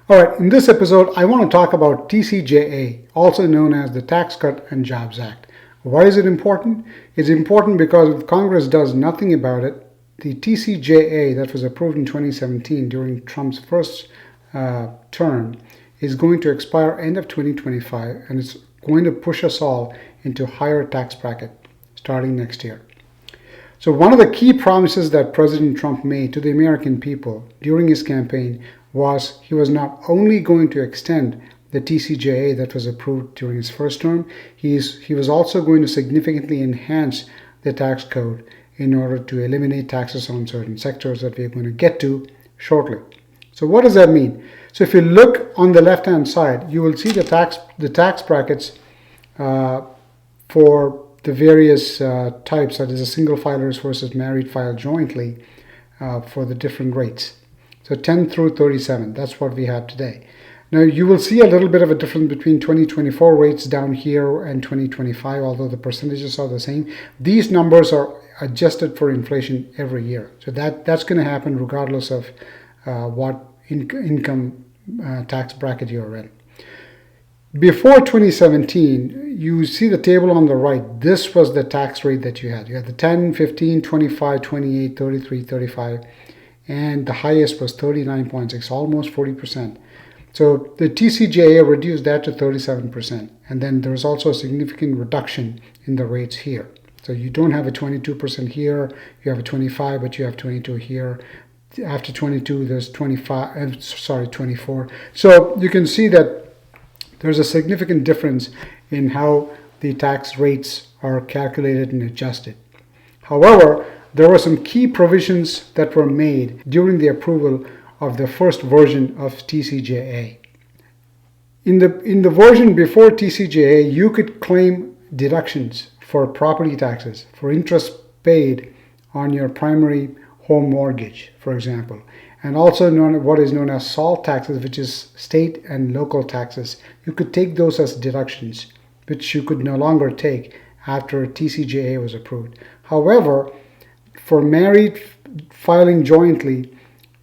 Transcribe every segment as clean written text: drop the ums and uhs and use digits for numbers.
All right, in this episode, I want to talk about TCJA, also known as the Tax Cut and Jobs Act. Why is it important? It's important because if Congress does nothing about it, the TCJA that was approved in 2017 during Trump's first term is going to expire end of 2025, and it's going to push us all into higher tax bracket starting next year. So one of the key promises that President Trump made to the American people during his campaign was he was not only going to extend the TCJA that was approved during his first term, he was also going to significantly enhance the tax code in order to eliminate taxes on certain sectors that we're going to get to shortly. So what does that mean? So if you look on the left-hand side, you will see the tax brackets for the various types, that is a single filers versus married filed jointly, for the different rates. So 10 through 37, that's what we have today. Now you will see a little bit of a difference between 2024 rates down here and 2025, although the percentages are the same. These numbers are adjusted for inflation every year. So that's going to happen regardless of what income tax bracket you're in. Before 2017, you see the table on the right. This was the tax rate that you had. You had the 10, 15, 25, 28, 33, 35, and the highest was 39.6, almost 40%. So the TCJA reduced that to 37%. And then there's also a significant reduction in the rates here. So you don't have a 22% here, you have a 25, but you have 22 here. After 22, there's 24. So you can see that there's a significant difference in how the tax rates are calculated and adjusted. However, there were some key provisions that were made during the approval of the first version of TCJA. In the version before TCJA, you could claim deductions for property taxes, for interest paid on your primary home mortgage, for example, and also what is known as SALT taxes, which is state and local taxes. You could take those as deductions, which you could no longer take after TCJA was approved. However, for married filing jointly,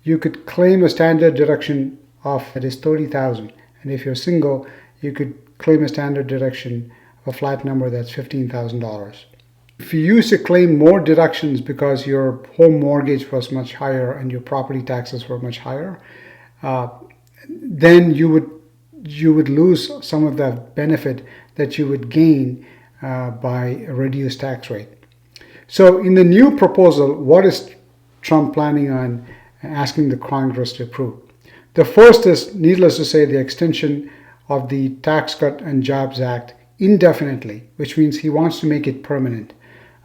you could claim a standard deduction of that is $30,000, and if you're single, you could claim a standard deduction of a flat number that's $15,000. If you used to claim more deductions because your home mortgage was much higher and your property taxes were much higher, then you would lose some of that benefit that you would gain by a reduced tax rate. So in the new proposal, what is Trump planning on asking the Congress to approve? The first is, needless to say, the extension of the Tax Cut and Jobs Act indefinitely, which means he wants to make it permanent.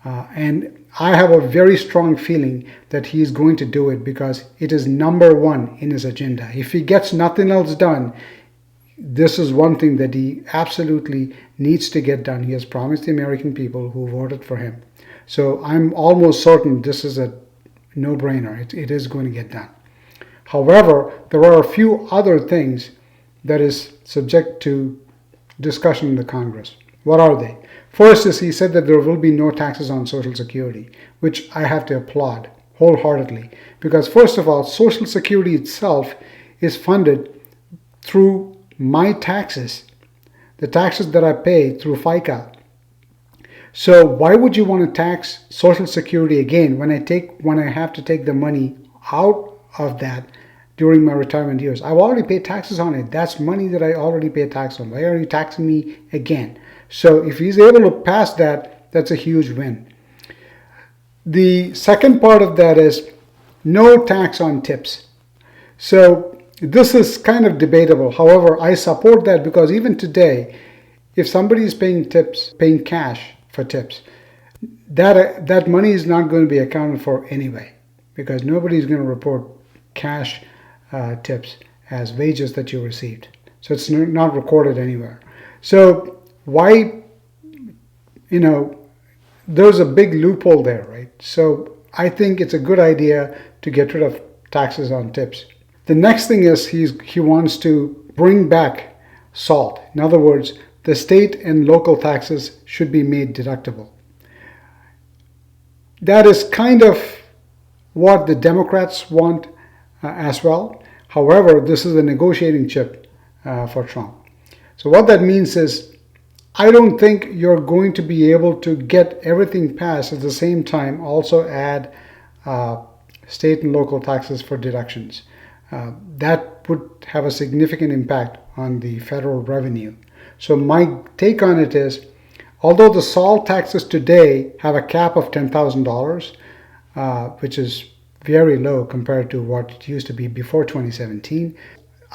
And I have a very strong feeling that he is going to do it because it is number one in his agenda. If he gets nothing else done, this is one thing that he absolutely needs to get done. He has promised the American people who voted for him. So I'm almost certain this is a no-brainer. It is going to get done. However, there are a few other things that is subject to discussion in the Congress. What are they? First is he said that there will be no taxes on Social Security, which I have to applaud wholeheartedly. Because first of all, Social Security itself is funded through my taxes, the taxes that I pay through FICA. So why would you want to tax Social Security again when I have to take the money out of that during my retirement years? I've already paid taxes on it. That's money that I already paid tax on. Why are you taxing me again? So if he's able to pass that, that's a huge win. The second part of that is no tax on tips. So this is kind of debatable. However, I support that because even today, if somebody is paying cash for tips, that money is not going to be accounted for anyway, because nobody is going to report cash tips as wages that you received. So it's not recorded anywhere. So why, there's a big loophole there, right? So I think it's a good idea to get rid of taxes on tips. The next thing is he wants to bring back SALT. In other words, the state and local taxes should be made deductible. That is kind of what the Democrats want as well. However, this is a negotiating chip for Trump. So what that means is, I don't think you're going to be able to get everything passed at the same time, also add state and local taxes for deductions. That would have a significant impact on the federal revenue. So my take on it is, although the SALT taxes today have a cap of $10,000, which is very low compared to what it used to be before 2017,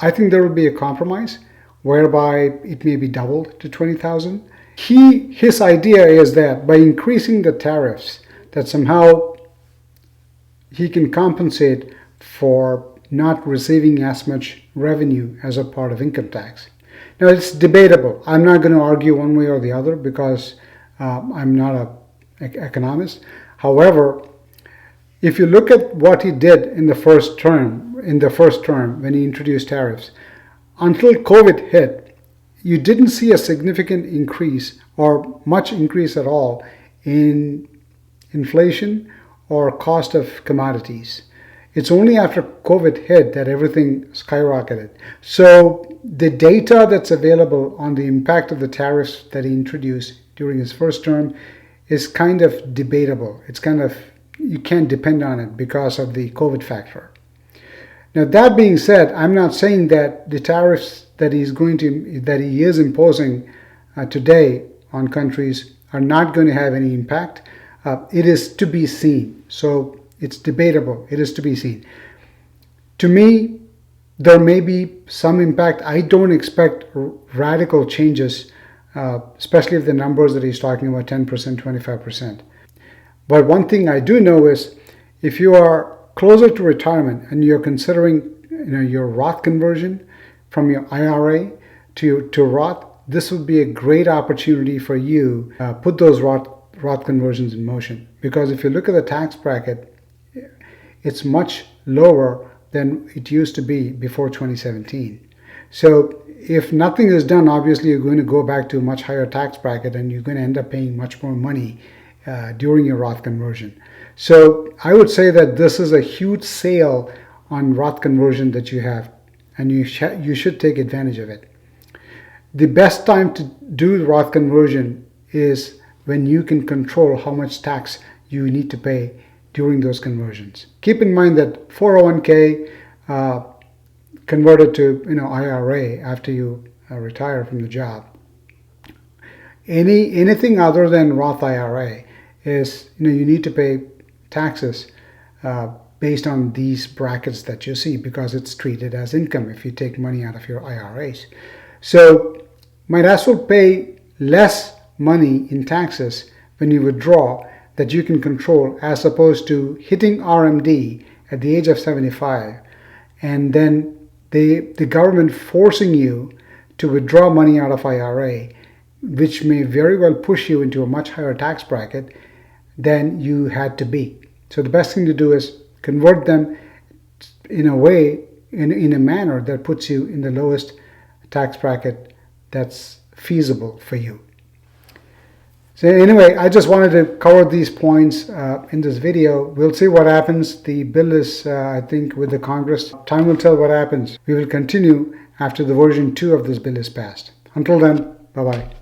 I think there will be a compromise whereby it may be doubled to 20,000. His idea is that by increasing the tariffs, that somehow he can compensate for not receiving as much revenue as a part of income tax. Now, it's debatable. I'm not going to argue one way or the other because I'm not an economist. However, if you look at what he did in the first term when he introduced tariffs, until COVID hit, you didn't see a significant increase or much increase at all in inflation or cost of commodities. It's only after COVID hit that everything skyrocketed. So the data that's available on the impact of the tariffs that he introduced during his first term is kind of debatable. It's kind of, you can't depend on it because of the COVID factor. Now, that being said, I'm not saying that the tariffs that he is imposing today on countries are not going to have any impact. It is to be seen. So it's debatable. It is to be seen. To me, there may be some impact. I don't expect radical changes, especially if the numbers that he's talking about, 10%, 25%. But one thing I do know is, if you are closer to retirement and you're considering your Roth conversion from your IRA to Roth, this would be a great opportunity for you to put those Roth conversions in motion. Because if you look at the tax bracket, it's much lower than it used to be before 2017. So if nothing is done, obviously you're going to go back to a much higher tax bracket and you're going to end up paying much more money during your Roth conversion. So I would say that this is a huge sale on Roth conversion that you have, and you should take advantage of it. The best time to do the Roth conversion is when you can control how much tax you need to pay during those conversions. Keep in mind that 401k converted to IRA after you retire from the job. Anything other than Roth IRA is you need to pay taxes based on these brackets that you see, because it's treated as income if you take money out of your IRAs. So might as well pay less money in taxes when you withdraw that you can control, as opposed to hitting RMD at the age of 75 and then the government forcing you to withdraw money out of IRA, which may very well push you into a much higher tax bracket than you had to be. So the best thing to do is convert them in a way, in a manner that puts you in the lowest tax bracket that's feasible for you. So anyway, I just wanted to cover these points in this video. We'll see what happens. The bill is, I think, with the Congress. Time will tell what happens. We will continue after the version 2 of this bill is passed. Until then, bye-bye.